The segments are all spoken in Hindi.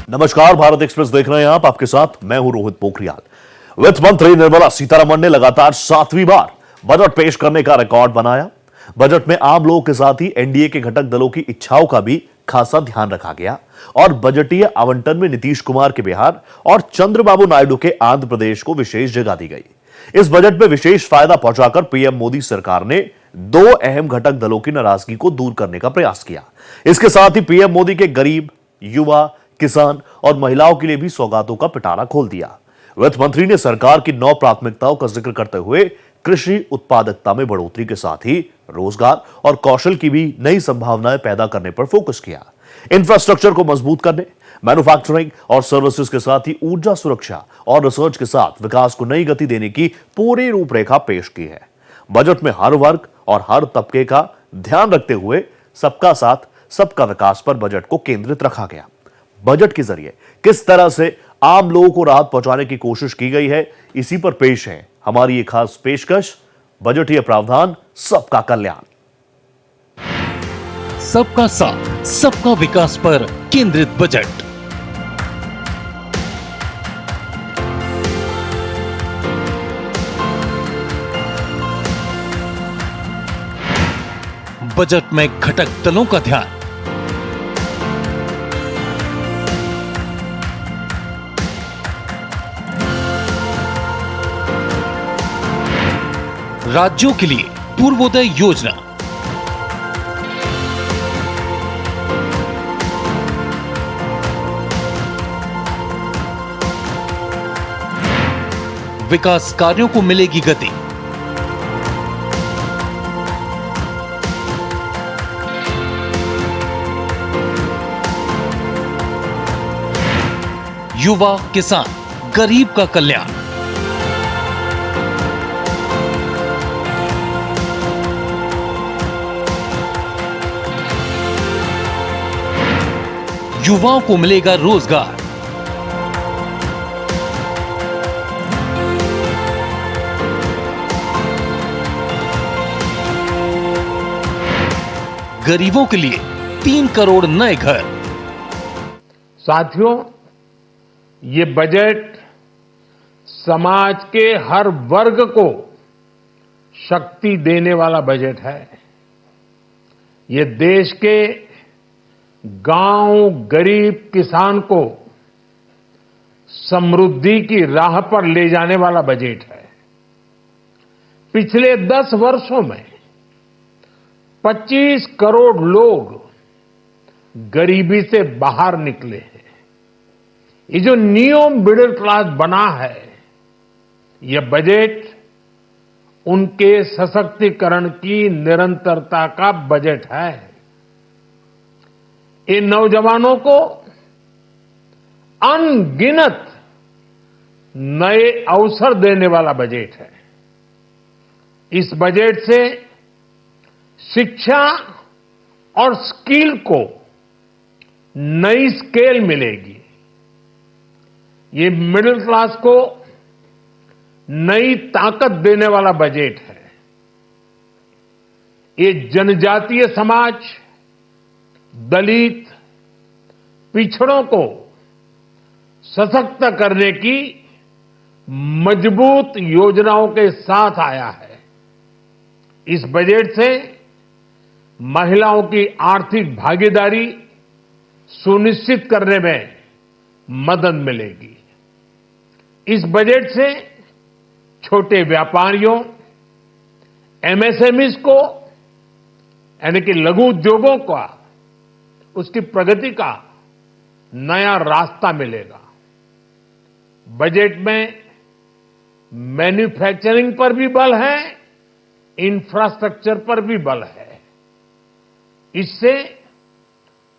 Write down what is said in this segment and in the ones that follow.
नमस्कार, भारत एक्सप्रेस देख रहे हैं आप। आपके साथ मैं हूं रोहित पोखरियाल। वित्त मंत्री निर्मला सीतारमण ने लगातार 7वीं बार बजट पेश करने का रिकॉर्ड बनाया। बजट में आम लोगों के साथ ही एनडीए के घटक दलों की इच्छाओं का भी खासा ध्यान रखा गया और बजटीय आवंटन में नीतीश कुमार के बिहार और चंद्रबाबू नायडू के आंध्र प्रदेश को विशेष जगह दी गई। इस बजट में विशेष फायदा पहुंचाकर पीएम मोदी सरकार ने दो अहम घटक दलों की नाराजगी को दूर करने का प्रयास किया। इसके साथ ही पीएम मोदी के गरीब, युवा, किसान और महिलाओं के लिए भी सौगातों का पिटारा खोल दिया। वित्त मंत्री ने सरकार की 9 प्राथमिकताओं का जिक्र करते हुए कृषि उत्पादकता में बढ़ोतरी के साथ ही रोजगार और कौशल की भी नई संभावनाएं पैदा करने पर फोकस किया। इंफ्रास्ट्रक्चर को मजबूत करने, मैन्युफैक्चरिंग और सर्विसेज के साथ ही ऊर्जा सुरक्षा और रिसर्च के साथ विकास को नई गति देने की पूरी रूपरेखा पेश की है। बजट में हर वर्ग और हर तबके का ध्यान रखते हुए सबका साथ सबका विकास पर बजट को केंद्रित रखा गया। बजट के जरिए किस तरह से आम लोगों को राहत पहुंचाने की कोशिश की गई है, इसी पर पेश है हमारी ये खास पेशकश, बजटीय प्रावधान सबका कल्याण। सबका साथ सबका विकास पर केंद्रित बजट। बजट में घटक दलों का ध्यान। राज्यों के लिए पूर्वोदय योजना, विकास कार्यों को मिलेगी गति। युवा, किसान, गरीब का कल्याण। युवाओं को मिलेगा रोजगार। गरीबों के लिए 3 करोड़ नए घर। साथियों, ये बजट समाज के हर वर्ग को शक्ति देने वाला बजट है। ये देश के गांव, गरीब किसान को समृद्धि की राह पर ले जाने वाला बजट है। पिछले 10 वर्षों में 25 करोड़ लोग गरीबी से बाहर निकले हैं। ये जो न्यू मिडिल क्लास बना है, यह बजट उनके सशक्तिकरण की निरंतरता का बजट है। इन नौजवानों को अनगिनत नए अवसर देने वाला बजट है। इस बजट से शिक्षा और स्किल को नई स्केल मिलेगी। ये मिडिल क्लास को नई ताकत देने वाला बजट है। ये जनजातीय समाज, दलित, पिछड़ों को सशक्त करने की मजबूत योजनाओं के साथ आया है। इस बजट से महिलाओं की आर्थिक भागीदारी सुनिश्चित करने में मदद मिलेगी। इस बजट से छोटे व्यापारियों, एमएसएमईज को, यानी कि लघु उद्योगों का, उसकी प्रगति का नया रास्ता मिलेगा। बजट में मैन्युफैक्चरिंग पर भी बल है, इंफ्रास्ट्रक्चर पर भी बल है। इससे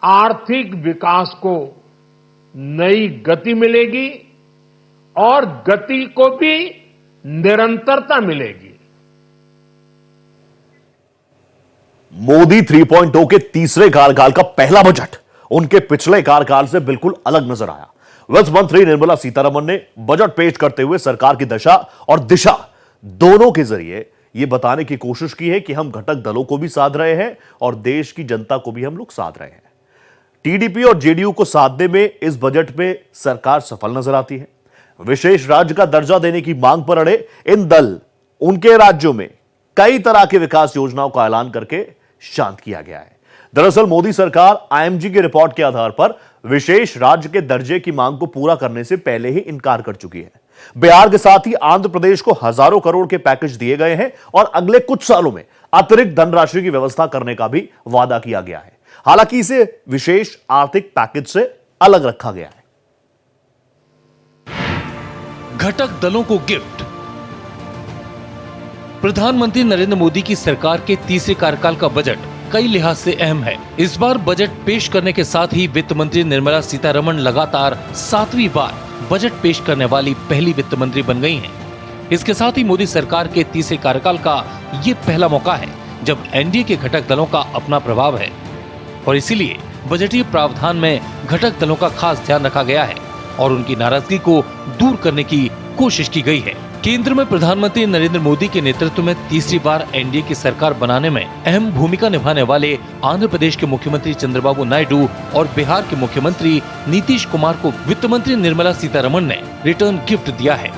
आर्थिक विकास को नई गति मिलेगी और गति को भी निरंतरता मिलेगी। मोदी 3.0 के तीसरे कार्यकाल का पहला बजट उनके पिछले कार्यकाल से बिल्कुल अलग नजर आया। वित्त मंत्री निर्मला सीतारमण ने बजट पेश करते हुए सरकार की दशा और दिशा दोनों के जरिए यह बताने की कोशिश की है कि हम घटक दलों को भी साध रहे हैं और देश की जनता को भी हम लोग साध रहे हैं। टीडीपी और जेडीयू को साधने में इस बजट में सरकार सफल नजर आती है। विशेष राज्य का दर्जा देने की मांग पर अड़े इन दल उनके राज्यों में कई तरह की विकास योजनाओं का ऐलान करके शांत किया गया है। दरअसल मोदी सरकार आईएमजी की रिपोर्ट के आधार पर विशेष राज्य के दर्जे की मांग को पूरा करने से पहले ही इनकार कर चुकी है। बिहार के साथ ही आंध्र प्रदेश को हजारों करोड़ के पैकेज दिए गए हैं और अगले कुछ सालों में अतिरिक्त धनराशि की व्यवस्था करने का भी वादा किया गया है। हालांकि इसे विशेष आर्थिक पैकेज से अलग रखा गया है। घटक दलों को गिफ्ट। प्रधानमंत्री नरेंद्र मोदी की सरकार के तीसरे कार्यकाल का बजट कई लिहाज से अहम है। इस बार बजट पेश करने के साथ ही वित्त मंत्री निर्मला सीतारमण लगातार 7वीं बार बजट पेश करने वाली पहली वित्त मंत्री बन गई हैं। इसके साथ ही मोदी सरकार के तीसरे कार्यकाल का ये पहला मौका है जब एनडीए के घटक दलों का अपना प्रभाव है और इसीलिए बजटीय प्रावधान में घटक दलों का खास ध्यान रखा गया है और उनकी नाराजगी को दूर करने की कोशिश की गई है। केंद्र में प्रधानमंत्री नरेंद्र मोदी के नेतृत्व में तीसरी बार एनडीए की सरकार बनाने में अहम भूमिका निभाने वाले आंध्र प्रदेश के मुख्यमंत्री चंद्रबाबू नायडू और बिहार के मुख्यमंत्री नीतीश कुमार को वित्त मंत्री निर्मला सीतारमण ने रिटर्न गिफ्ट दिया है।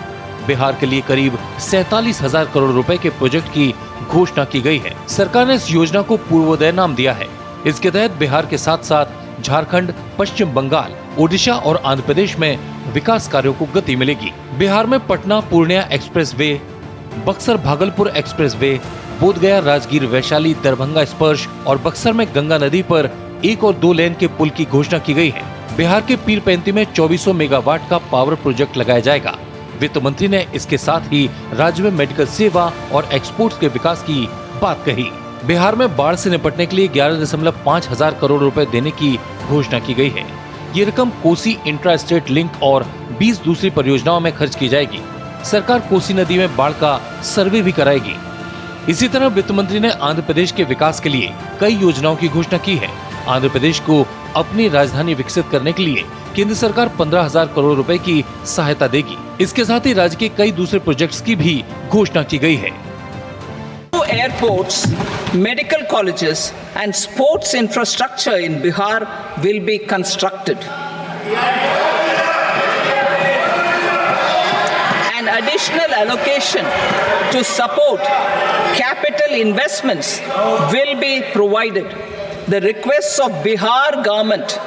बिहार के लिए करीब 47,000 करोड़ रुपए के प्रोजेक्ट की घोषणा की गई है। सरकार ने इस योजना को पूर्वोदय नाम दिया है। इसके तहत बिहार के साथ साथ झारखंड, पश्चिम बंगाल, ओडिशा और आंध्र प्रदेश में विकास कार्यों को गति मिलेगी। बिहार में पटना पूर्णिया एक्सप्रेसवे, बक्सर भागलपुर एक्सप्रेसवे, बोधगया राजगीर वैशाली दरभंगा स्पर्श और बक्सर में गंगा नदी पर 1 और 2 लेन के पुल की घोषणा की गई है। बिहार के पीरपैंती में 2400 मेगावाट का पावर प्रोजेक्ट लगाया जाएगा। वित्त मंत्री ने इसके साथ ही राज्य में मेडिकल सेवा और एक्सपोर्ट्स के विकास की बात कही। बिहार में बाढ़ से निपटने के लिए 11.5 हजार करोड़ रुपए देने की घोषणा की गई है। ये रकम कोसी इंट्रा स्टेट लिंक और 20 दूसरी परियोजनाओं में खर्च की जाएगी। सरकार कोसी नदी में बाढ़ का सर्वे भी कराएगी। इसी तरह वित्त मंत्री ने आंध्र प्रदेश के विकास के लिए कई योजनाओं की घोषणा की है। आंध्र प्रदेश को अपनी राजधानी विकसित करने के लिए केंद्र सरकार 15,000 करोड़ रुपए की सहायता देगी। इसके साथ ही राज्य के कई दूसरे प्रोजेक्ट्स की भी घोषणा की गई है। Airports, medical colleges and sports infrastructure in Bihar will be constructed. An additional allocation to support capital investments will be provided. The requests of Bihar government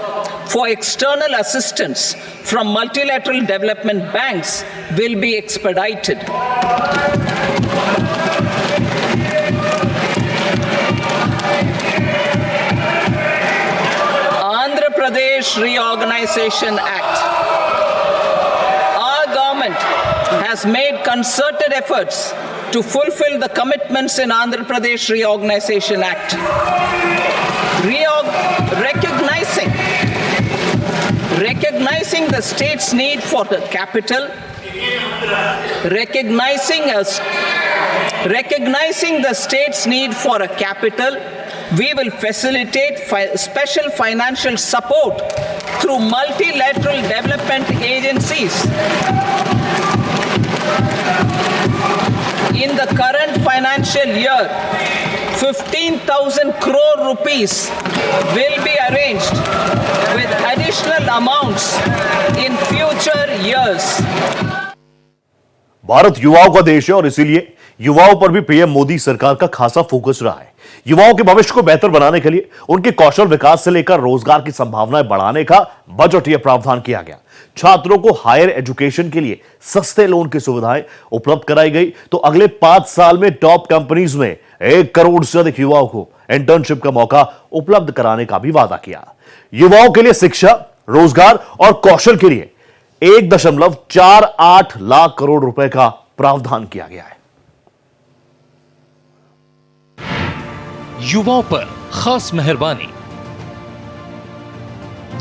for external assistance from multilateral development banks will be expedited. Andhra Pradesh Reorganization Act. Our government has made concerted efforts to fulfill the commitments in Andhra Pradesh Reorganization Act. Recognizing the state's need for the capital, recognizing the state's need for a capital, we will facilitate special financial support through multilateral development agencies. In the current financial year, 15,000 crore rupees will be arranged with additional amounts in future years. Bharat युवाओं का देश है और इसीलिए युवाओं पर भी पीएम मोदी सरकार का खासा फोकस रहा है। युवाओं के भविष्य को बेहतर बनाने के लिए उनके कौशल विकास से लेकर रोजगार की संभावनाएं बढ़ाने का बजटीय प्रावधान किया गया। छात्रों को हायर एजुकेशन के लिए सस्ते लोन की सुविधाएं उपलब्ध कराई गई तो अगले 5 साल में टॉप कंपनीज में 1 करोड़ से अधिक युवाओं को इंटर्नशिप का मौका उपलब्ध कराने का भी वादा किया। युवाओं के लिए शिक्षा, रोजगार और कौशल के लिए 1.48 लाख करोड़ रुपए का प्रावधान किया गया है। युवाओं पर खास मेहरबानी।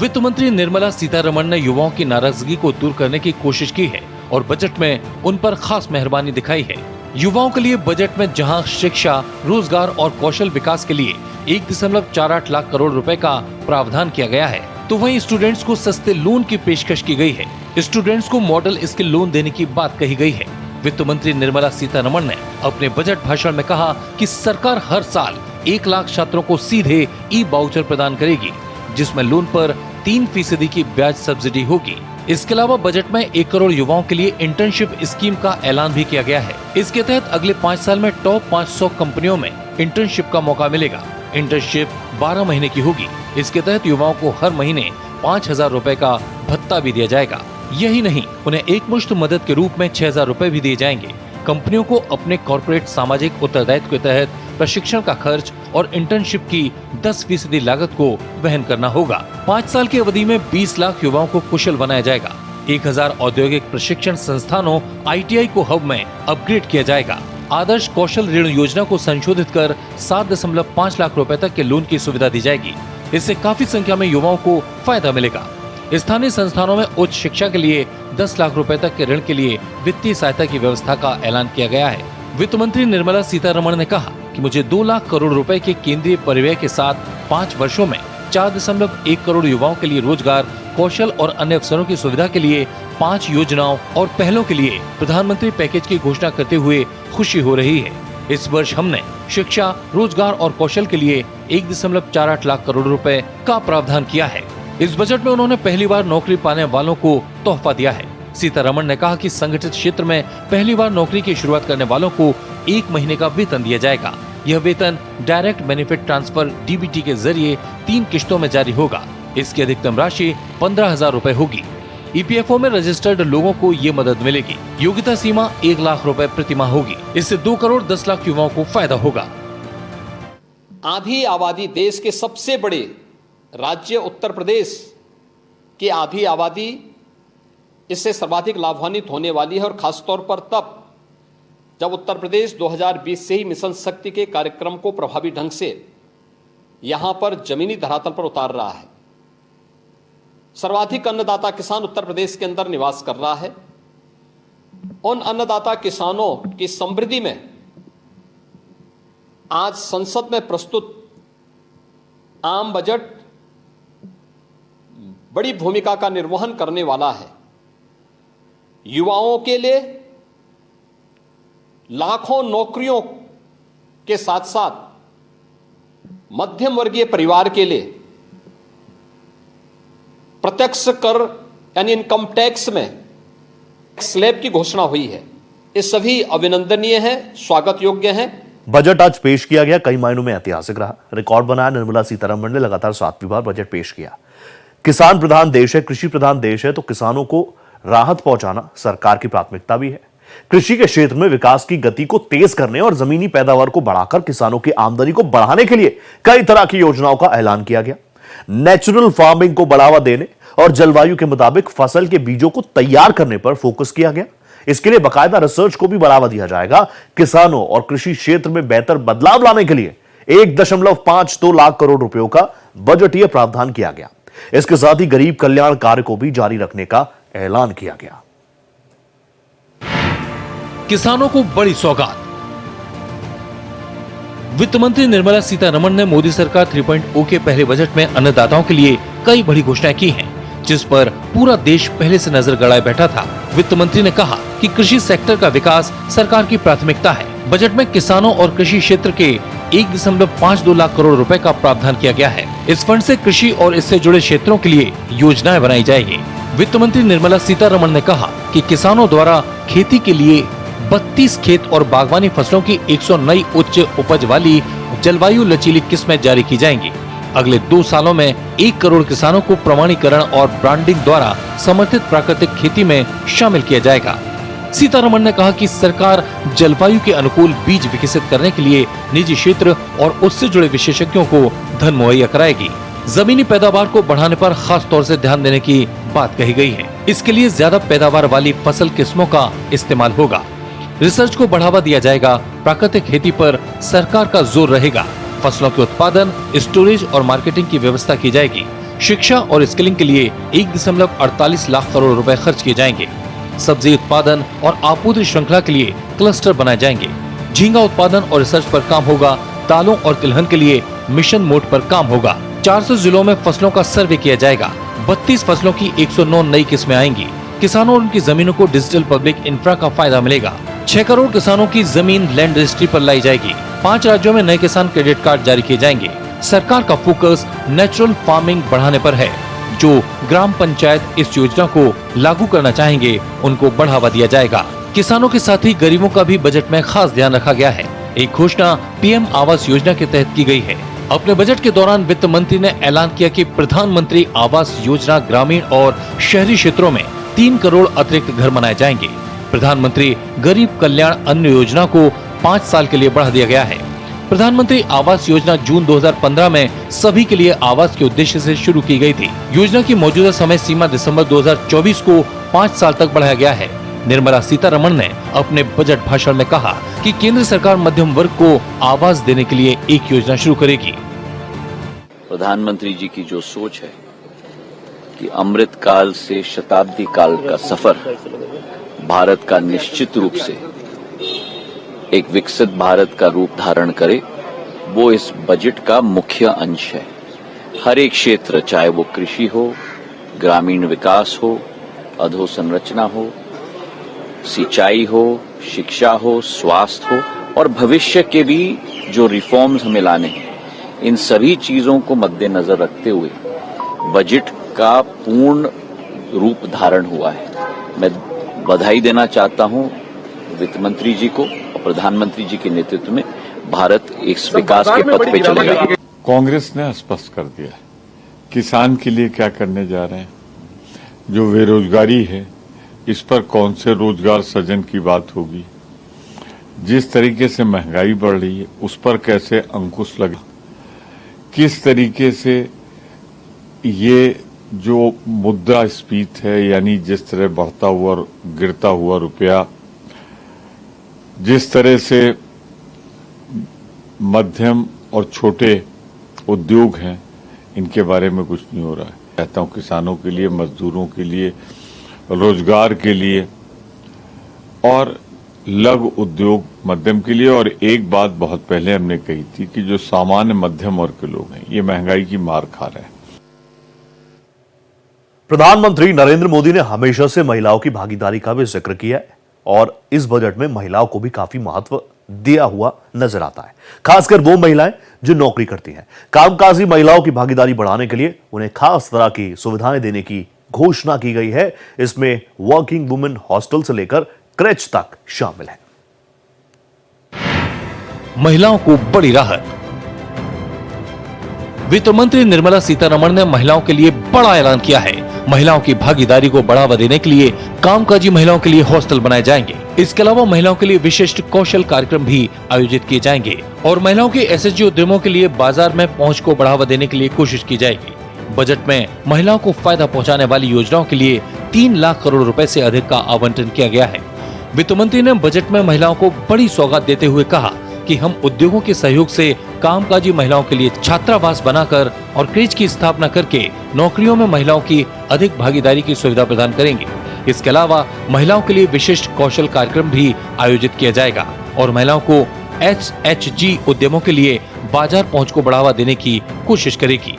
वित्त मंत्री निर्मला सीतारमण ने युवाओं की नाराजगी को दूर करने की कोशिश की है और बजट में उन पर खास मेहरबानी दिखाई है। युवाओं के लिए बजट में जहां शिक्षा, रोजगार और कौशल विकास के लिए 1.48 लाख करोड़ रुपए का प्रावधान किया गया है, तो वहीं स्टूडेंट्स को सस्ते लोन की पेशकश की गई है। स्टूडेंट्स को मॉडल स्किल लोन देने की बात कही गई है। वित्त मंत्री निर्मला सीतारमण ने अपने बजट भाषण में कहा कि सरकार हर साल 1 लाख छात्रों को सीधे ई वाउचर प्रदान करेगी, जिसमें लोन पर 3% की ब्याज सब्सिडी होगी। इसके अलावा बजट में 1 करोड़ युवाओं के लिए इंटर्नशिप स्कीम का ऐलान भी किया गया है। इसके तहत अगले 5 साल में टॉप 500 कंपनियों में इंटर्नशिप का मौका मिलेगा। इंटर्नशिप 12 महीने की होगी। इसके तहत युवाओं को हर महीने 5,000 रुपए का भत्ता भी दिया जाएगा। यही नहीं, उन्हें एक मुश्त मदद के रूप में 6,000 रुपए भी दिए जाएंगे। कंपनियों को अपने कॉर्पोरेट सामाजिक उत्तरदायित्व के तहत प्रशिक्षण का खर्च और इंटर्नशिप की 10% लागत को वहन करना होगा। 5 साल की अवधि में 20 लाख युवाओं को कुशल बनाया जाएगा। 1000 औद्योगिक प्रशिक्षण संस्थानों ITI को हब में अपग्रेड किया जाएगा। आदर्श कौशल ऋण योजना को संशोधित कर 7.5 लाख रुपए तक के लोन की सुविधा दी जाएगी। इससे काफी संख्या में युवाओं को फायदा मिलेगा। स्थानीय संस्थानों में उच्च शिक्षा के लिए 10 लाख रुपए तक के ऋण के लिए वित्तीय सहायता की व्यवस्था का ऐलान किया गया है। वित्त मंत्री निर्मला सीतारमण ने कहा कि मुझे 2 लाख करोड़ रुपए के केंद्रीय परिव्यय के साथ 5 वर्षों में 4.1 करोड़ युवाओं के लिए रोजगार, कौशल और अन्य अवसरों की सुविधा के लिए 5 योजनाओं और पहलों के लिए प्रधानमंत्री पैकेज की घोषणा करते हुए खुशी हो रही है। इस वर्ष हमने शिक्षा, रोजगार और कौशल के लिए 1.48 लाख करोड़ रुपए का प्रावधान किया है। इस बजट में उन्होंने पहली बार नौकरी पाने वालों को तोहफा दिया है। सीतारमण ने कहा कि संगठित क्षेत्र में पहली बार नौकरी की शुरुआत करने वालों को 1 महीने का वेतन दिया जाएगा। यह वेतन डायरेक्ट बेनिफिट ट्रांसफर DBT के जरिए 3 किश्तों में जारी होगा। इसकी अधिकतम राशि 15,000 रुपए होगी। EPFO में रजिस्टर्ड लोगों को ये मदद मिलेगी। योग्यता सीमा 1 लाख रुपए प्रति माह होगी। इससे 2 करोड़ 10 लाख युवाओं को फायदा होगा। आधी आबादी देश के सबसे बड़े राज्य उत्तर प्रदेश की आधी आबादी इससे सर्वाधिक लाभान्वित होने वाली है, और खासतौर पर तब जब उत्तर प्रदेश 2020 से ही मिशन शक्ति के कार्यक्रम को प्रभावी ढंग से यहां पर जमीनी धरातल पर उतार रहा है। सर्वाधिक अन्नदाता किसान उत्तर प्रदेश के अंदर निवास कर रहा है। उन अन्नदाता किसानों की समृद्धि में आज संसद में प्रस्तुत आम बजट बड़ी भूमिका का निर्वहन करने वाला है। युवाओं के लिए लाखों नौकरियों के साथ साथ मध्यम वर्गीय परिवार के लिए प्रत्यक्ष कर यानी इनकम टैक्स में स्लैब की घोषणा हुई है। ये सभी अभिनंदनीय है, स्वागत योग्य है। बजट आज पेश किया गया कई मायनों में ऐतिहासिक रहा। रिकॉर्ड बनाया। निर्मला सीतारमण ने लगातार 7वीं बार बजट पेश किया। किसान प्रधान देश है, कृषि प्रधान देश है, तो किसानों को राहत पहुंचाना सरकार की प्राथमिकता भी है। कृषि के क्षेत्र में विकास की गति को तेज करने और जमीनी पैदावार को बढ़ाकर किसानों की आमदनी को बढ़ाने के लिए कई तरह की योजनाओं का ऐलान किया गया। नेचुरल फार्मिंग को बढ़ावा देने और जलवायु के मुताबिक फसल के बीजों को तैयार करने पर फोकस किया गया। इसके लिए बाकायदा रिसर्च को भी बढ़ावा दिया जाएगा। किसानों और कृषि क्षेत्र में बेहतर बदलाव लाने के लिए 1.52 लाख करोड़ रुपयों का बजटीय प्रावधान किया गया। इसके साथ ही गरीब कल्याण कार्य को भी जारी रखने का ऐलान किया गया। किसानों को बड़ी सौगात। वित्त मंत्री निर्मला सीतारमण ने मोदी सरकार 3.0 के पहले बजट में अन्नदाताओं के लिए कई बड़ी घोषणाएं की हैं, जिस पर पूरा देश पहले से नजर गड़ाए बैठा था। वित्त मंत्री ने कहा कि कृषि सेक्टर का विकास सरकार की प्राथमिकता है। बजट में किसानों और कृषि क्षेत्र के 1.52 लाख करोड़ रुपए का प्रावधान किया गया है। इस फंड से कृषि और इससे जुड़े क्षेत्रों के लिए योजनाएं बनाई जाएगी। वित्त मंत्री निर्मला सीतारमण ने कहा कि किसानों द्वारा खेती के लिए 32 खेत और बागवानी फसलों की 100 नई उच्च उपज वाली जलवायु लचीली किस्में जारी की जाएंगी। अगले 2 सालों में 1 करोड़ किसानों को प्रमाणीकरण और ब्रांडिंग द्वारा समर्थित प्राकृतिक खेती में शामिल किया जाएगा। सीतारमण ने कहा कि सरकार जलवायु के अनुकूल बीज विकसित करने के लिए निजी क्षेत्र और उससे जुड़े विशेषज्ञों को धन मुहैया कराएगी। जमीनी पैदावार को बढ़ाने पर खास तौर से ध्यान देने की बात कही गई है। इसके लिए ज्यादा पैदावार वाली फसल किस्मों का इस्तेमाल होगा। रिसर्च को बढ़ावा दिया जाएगा। प्राकृतिक खेती पर सरकार का जोर रहेगा। फसलों के उत्पादन, स्टोरेज और मार्केटिंग की व्यवस्था की जाएगी। शिक्षा और स्किलिंग के लिए 1.48 लाख करोड़ रुपए खर्च किए जाएंगे। सब्जी उत्पादन और आपूर्ति श्रृंखला के लिए क्लस्टर बनाए जाएंगे। झींगा उत्पादन और रिसर्च पर काम होगा। दालों और तिलहन के लिए मिशन मोड पर काम होगा। 400 जिलों में फसलों का सर्वे किया जाएगा। 32 फसलों की 109 नई किस्में आएंगी। किसानों और उनकी जमीनों को डिजिटल पब्लिक इंफ्रा का फायदा मिलेगा। 6 करोड़ किसानों की जमीन लैंड रजिस्ट्री पर लाई जाएगी। 5 राज्यों में नए किसान क्रेडिट कार्ड जारी किए जाएंगे। सरकार का फोकस नेचुरल फार्मिंग बढ़ाने पर है। जो ग्राम पंचायत इस योजना को लागू करना चाहेंगे उनको बढ़ावा दिया जाएगा। किसानों के साथ ही गरीबों का भी बजट में खास ध्यान रखा गया है। एक घोषणा पीएम आवास योजना के तहत की गई है। अपने बजट के दौरान वित्त मंत्री ने ऐलान किया कि प्रधानमंत्री आवास योजना ग्रामीण और शहरी क्षेत्रों में 3 करोड़ अतिरिक्त घर बनाए जाएंगे। प्रधानमंत्री गरीब कल्याण अन्न योजना को 5 साल के लिए बढ़ा दिया गया है। प्रधानमंत्री आवास योजना जून 2015 में सभी के लिए आवास के उद्देश्य से शुरू की गई थी। योजना की मौजूदा समय सीमा दिसंबर 2024 को 5 साल तक बढ़ाया गया है। निर्मला सीतारमण ने अपने बजट भाषण में कहा कि केंद्र सरकार मध्यम वर्ग को आवास देने के लिए एक योजना शुरू करेगी। प्रधानमंत्री जी की जो सोच है कि अमृत काल से शताब्दी काल का सफर भारत का निश्चित रूप से एक विकसित भारत का रूप धारण करे, वो इस बजट का मुख्य अंश है। हर एक क्षेत्र, चाहे वो कृषि हो, ग्रामीण विकास हो, अधोसंरचना हो, सिंचाई हो, शिक्षा हो, स्वास्थ्य हो और भविष्य के भी जो रिफॉर्म्स हमें लाने हैं, इन सभी चीजों को मद्देनजर रखते हुए बजट का पूर्ण रूप धारण हुआ है। मैं बधाई देना चाहता हूं वित्त मंत्री जी को और प्रधानमंत्री जी के नेतृत्व में भारत इस विकास के पथ पे चलेगा। कांग्रेस ने स्पष्ट कर दिया किसान के लिए क्या करने जा रहे हैं। जो बेरोजगारी है, इस पर कौन से रोजगार सृजन की बात होगी। जिस तरीके से महंगाई बढ़ रही है, उस पर कैसे अंकुश लगे। किस तरीके से ये जो मुद्रास्फीति है, यानी जिस तरह बढ़ता हुआ गिरता हुआ रुपया, जिस तरह से मध्यम और छोटे उद्योग हैं, इनके बारे में कुछ नहीं हो रहा है। कहता हूं किसानों के लिए, मजदूरों के लिए, रोजगार के लिए और लघु उद्योग मध्यम के लिए। और एक बात बहुत पहले हमने कही थी कि जो सामान्य मध्यम वर्ग के लोग हैं, ये महंगाई की मार खा रहे हैं। प्रधानमंत्री नरेंद्र मोदी ने हमेशा से महिलाओं की भागीदारी का भी जिक्र किया है और इस बजट में महिलाओं को भी काफी महत्व दिया हुआ नजर आता है। खासकर वो महिलाएं जो नौकरी करती हैं। कामकाजी महिलाओं की भागीदारी बढ़ाने के लिए उन्हें खास तरह की सुविधाएं देने की घोषणा की गई है। इसमें वर्किंग वुमेन हॉस्टल से लेकर क्रेच तक शामिल है। महिलाओं को बड़ी राहत। वित्त मंत्री निर्मला सीतारमण ने महिलाओं के लिए बड़ा ऐलान किया है। महिलाओं की भागीदारी को बढ़ावा देने के लिए कामकाजी महिलाओं के लिए हॉस्टल बनाए जाएंगे। इसके अलावा महिलाओं के लिए विशिष्ट कौशल कार्यक्रम भी आयोजित किए जाएंगे और महिलाओं के एसएचजी उद्यमों के लिए बाजार में पहुंच को बढ़ावा देने के लिए कोशिश की जाएगी। बजट में महिलाओं को फायदा पहुंचाने वाली योजनाओं के लिए 3 लाख करोड़ रुपए से अधिक का आवंटन किया गया है। वित्त मंत्री ने बजट में महिलाओं को बड़ी सौगात देते हुए कहा कि हम उद्योगों के सहयोग से कामकाजी महिलाओं के लिए छात्रावास बनाकर और क्रेच की स्थापना करके नौकरियों में महिलाओं की अधिक भागीदारी की सुविधा प्रदान करेंगे। इसके अलावा महिलाओं के लिए विशिष्ट कौशल कार्यक्रम भी आयोजित किया जाएगा और महिलाओं को एसएचजी उद्यमों के लिए बाजार पहुंच को बढ़ावा देने की कोशिश करेगी।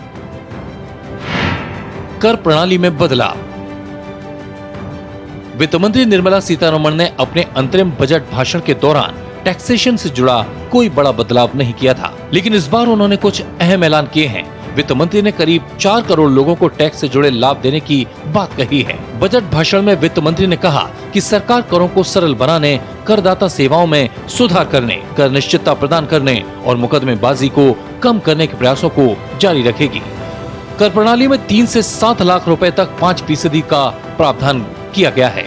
कर प्रणाली में बदलाव। वित्त मंत्री निर्मला सीतारमण ने अपने अंतरिम बजट भाषण के दौरान टैक्सेशन से जुड़ा कोई बड़ा बदलाव नहीं किया था, लेकिन इस बार उन्होंने कुछ अहम ऐलान किए हैं। वित्त मंत्री ने करीब 4 करोड़ लोगों को टैक्स से जुड़े लाभ देने की बात कही है। बजट भाषण में वित्त मंत्री ने कहा कि सरकार करों को सरल बनाने, करदाता सेवाओं में सुधार करने, कर निश्चितता प्रदान करने और मुकदमेबाजी को कम करने के प्रयासों को जारी रखेगी। कर प्रणाली में 3 से 7 लाख रुपए तक 5% का प्रावधान किया गया है।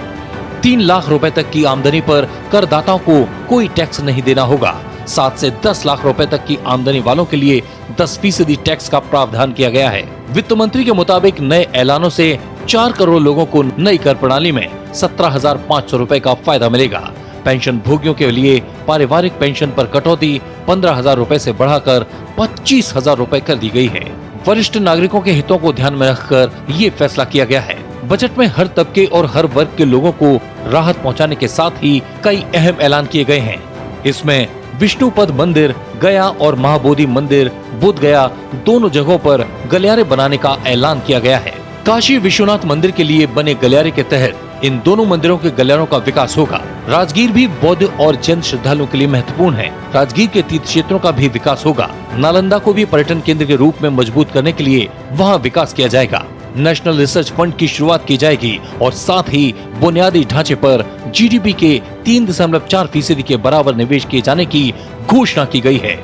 3 लाख रुपए तक की आमदनी पर करदाताओं को कोई टैक्स नहीं देना होगा। 7 से 10 लाख रुपए तक की आमदनी वालों के लिए 10% टैक्स का प्रावधान किया गया है। वित्त मंत्री के मुताबिक नए ऐलानों से 4 करोड़ लोगों को नई कर प्रणाली में 17,500 रुपए का फायदा मिलेगा। पेंशन भोगियों के लिए पारिवारिक पेंशन पर कटौती 15,000 रुपए से बढ़ाकर 25,000 रुपए कर दी गई है। वरिष्ठ नागरिकों के हितों को ध्यान में रखकर ये फैसला किया गया है। बजट में हर तबके और हर वर्ग के लोगों को राहत पहुंचाने के साथ ही कई अहम ऐलान किए गए हैं। इसमें विष्णुपद मंदिर गया और महाबोधि मंदिर बोध गया दोनों जगहों पर गलियारे बनाने का ऐलान किया गया है। काशी विश्वनाथ मंदिर के लिए बने गलियारे के तहत इन दोनों मंदिरों के गलियारों का विकास होगा। राजगीर भी बौद्ध और जैन श्रद्धालुओं के लिए महत्वपूर्ण है। राजगीर के तीर्थ क्षेत्रों का भी विकास होगा। नालंदा को भी पर्यटन केंद्र के रूप में मजबूत करने के लिए वहाँ विकास किया जाएगा। नेशनल रिसर्च फंड की शुरुआत की जाएगी और साथ ही बुनियादी ढांचे पर जीडीपी के 3.4% के बराबर निवेश किए जाने की घोषणा की गई है।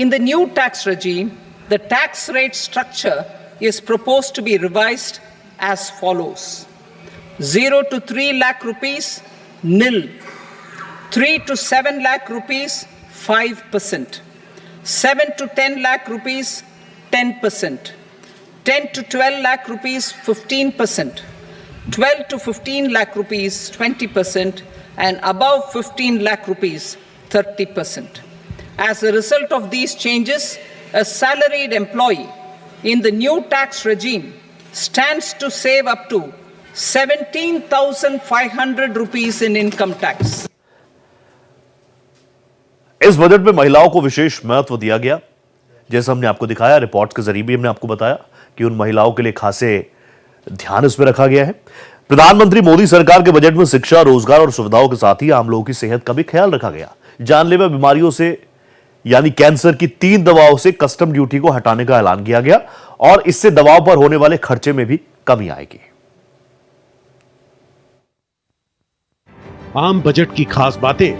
In the new tax regime, the tax rate structure is proposed to be revised as follows: 0 to 3 lakh rupees, nil; 3 to 7 lakh rupees, 5%; 7 to 10 lakh rupees, 10%; 10 to 12 lakh rupees, 15%; 12 to 15 lakh rupees, 20%; and above 15 lakh rupees, 30%. As a result of these changes, a salaried employee in the new tax regime stands to save up to 17,500 rupees in income tax. इस बजट में महिलाओं को विशेष महत्व दिया गया। जैसा हमने आपको दिखाया, रिपोर्ट्स के जरिए भी हमने आपको बताया कि उन महिलाओं के लिए खासे ध्यान इसमें रखा गया है। प्रधानमंत्री मोदी सरकार के बजट में शिक्षा, रोजगार और सुविधाओं के साथ ही आम लोगों की सेहत का भी ख्याल रखा गया। जानलेवा बीमारियों से यानी कैंसर की 3 दवाओं से कस्टम ड्यूटी को हटाने का ऐलान किया गया और इससे दवाओं पर होने वाले खर्चे में भी कमी आएगी। आम बजट की खास बातें।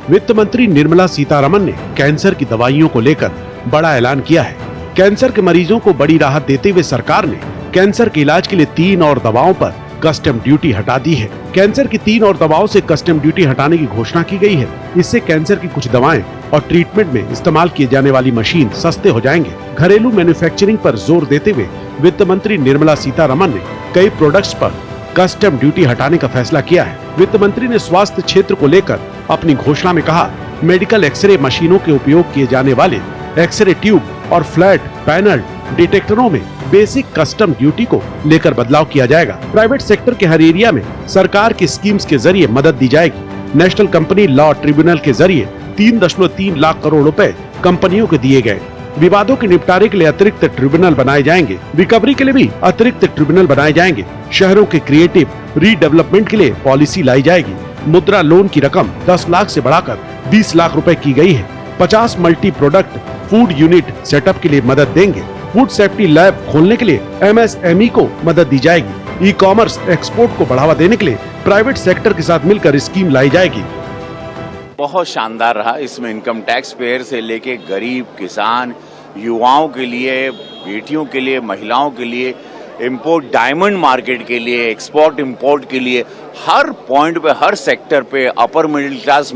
वित्त मंत्री निर्मला सीतारमण ने कैंसर की दवाइयों को लेकर बड़ा ऐलान किया है। कैंसर के मरीजों को बड़ी राहत देते हुए सरकार ने कैंसर के इलाज के लिए 3 और दवाओं पर कस्टम ड्यूटी हटा दी है। कैंसर की 3 और दवाओं से कस्टम ड्यूटी हटाने की घोषणा की गई है। इससे कैंसर की कुछ दवाएं और ट्रीटमेंट में इस्तेमाल किए जाने वाली मशीन सस्ते हो जाएंगे। घरेलू मैन्युफैक्चरिंग पर जोर देते हुए वित्त मंत्री निर्मला सीतारमण ने कई प्रोडक्ट्स पर कस्टम ड्यूटी हटाने का फैसला किया है। वित्त मंत्री ने स्वास्थ्य क्षेत्र को लेकर अपनी घोषणा में कहा, मेडिकल एक्सरे मशीनों के उपयोग किए जाने वाले एक्सरे ट्यूब और फ्लैट पैनल डिटेक्टरों में बेसिक कस्टम ड्यूटी को लेकर बदलाव किया जाएगा। प्राइवेट सेक्टर के हर एरिया में सरकार की स्कीम्स के जरिए मदद दी जाएगी। नेशनल कंपनी लॉ ट्रिब्यूनल के जरिए 3.3 लाख करोड़ रुपए कंपनियों को दिए गए। विवादों के निपटारे के लिए अतिरिक्त ट्रिब्यूनल बनाए जाएंगे। रिकवरी के लिए भी अतिरिक्त ट्रिब्यूनल बनाए जाएंगे। शहरों के क्रिएटिव रीडेवलपमेंट के लिए पॉलिसी लाई जाएगी। मुद्रा लोन की रकम 10 लाख से बढ़ाकर 20 लाख रुपए की गई है। 50 multi product food unit setup के लिए मदद देंगे। फूड सेफ्टी लैब खोलने के लिए MSME को मदद दी जाएगी। ई कॉमर्स एक्सपोर्ट को बढ़ावा देने के लिए प्राइवेट सेक्टर के साथ मिलकर स्कीम लाई जाएगी। बहुत शानदार रहा। इसमें इनकम टैक्स पेयर से लेके गरीब, किसान, युवाओं के लिए, बेटियों के लिए, महिलाओं के लिए, इंपोर्ट डायमंड मार्केट के लिए, एक्सपोर्ट इंपोर्ट के लिए, हर पॉइंट पे, हर सेक्टर पे, upper middle class,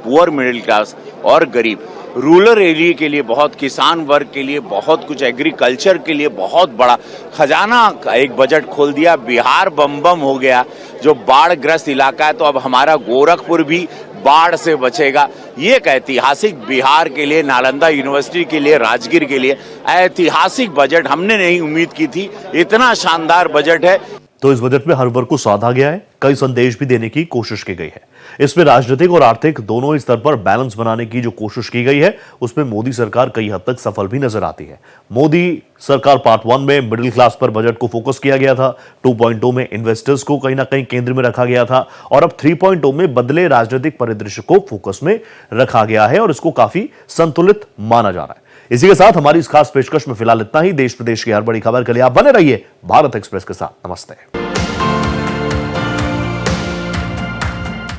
poor middle class और गरीब, रूरल एरिया के लिए बहुत, किसान वर्ग के लिए बहुत कुछ, एग्रीकल्चर के लिए बहुत बड़ा खजाना एक बजट खोल दिया। बिहार बम बम हो गया, जो बाढ़ ग्रस्त इलाका है, तो अब हमारा गोरखपुर भी बाढ़ से बचेगा। ये एक ऐतिहासिक, बिहार के लिए, नालंदा यूनिवर्सिटी के लिए, राजगीर के लिए ऐतिहासिक बजट हमने नहीं उम्मीद की थी। इतना शानदार बजट है। तो इस बजट में हर वर्ग को साधा गया है। कई संदेश भी देने की कोशिश की गई है। इसमें राजनीतिक और आर्थिक दोनों स्तर पर बैलेंस बनाने की जो कोशिश की गई है, उसमें मोदी सरकार कई हद तक सफल भी नजर आती है। मोदी सरकार पार्ट 1 में मिडिल क्लास पर बजट को फोकस किया गया था। 2.0 में इन्वेस्टर्स को कहीं ना कहीं केंद्र में रखा गया था और अब 3.0 में बदले राजनीतिक परिदृश्य को फोकस में रखा गया है और इसको काफी संतुलित माना जा रहा है। इसी के साथ हमारी इस खास पेशकश में फिलहाल इतना ही। देश प्रदेश की हर बड़ी खबर के लिए आप बने रहिए भारत एक्सप्रेस के साथ। नमस्ते।